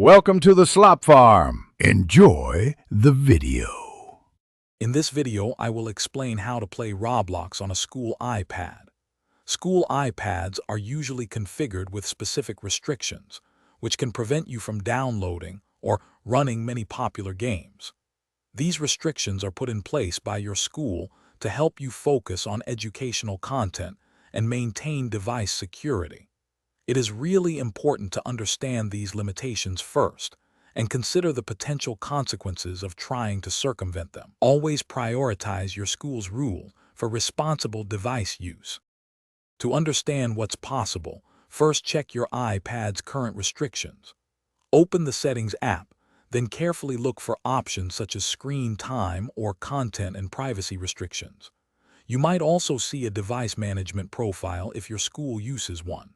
Welcome to the Slop Farm. Enjoy the video. In this video, I will explain how to play Roblox on a school iPad. School iPads are usually configured with specific restrictions, which can prevent you from downloading or running many popular games. These restrictions are put in place by your school to help you focus on educational content and maintain device security. It is really important to understand these limitations first and consider the potential consequences of trying to circumvent them. Always prioritize your school's rule for responsible device use. To understand what's possible, first check your iPad's current restrictions. Open the Settings app, then carefully look for options such as screen time or content and privacy restrictions. You might also see a device management profile if your school uses one.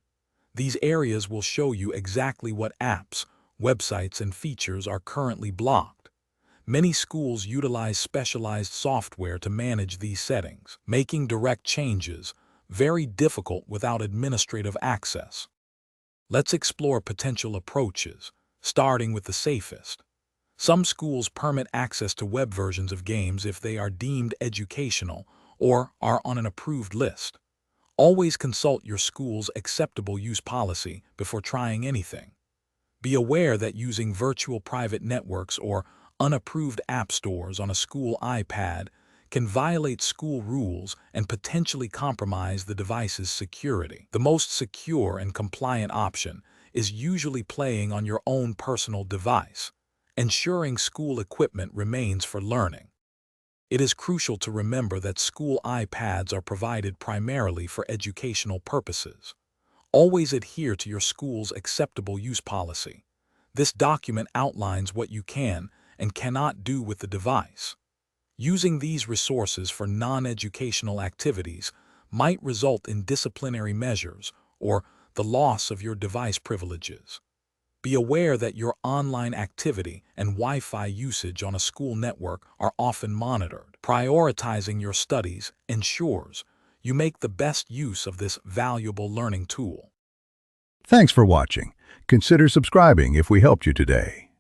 These areas will show you exactly what apps, websites, and features are currently blocked. Many schools utilize specialized software to manage these settings, making direct changes very difficult without administrative access. Let's explore potential approaches, starting with the safest. Some schools permit access to web versions of games if they are deemed educational or are on an approved list. Always consult your school's acceptable use policy before trying anything. Be aware that using virtual private networks or unapproved app stores on a school iPad can violate school rules and potentially compromise the device's security. The most secure and compliant option is usually playing on your own personal device, ensuring school equipment remains for learning. It is crucial to remember that school iPads are provided primarily for educational purposes. Always adhere to your school's acceptable use policy. This document outlines what you can and cannot do with the device. Using these resources for non-educational activities might result in disciplinary measures or the loss of your device privileges. Be aware that your online activity and Wi-Fi usage on a school network are often monitored. Prioritizing your studies ensures you make the best use of this valuable learning tool. Thanks for watching. Consider subscribing if we helped you today.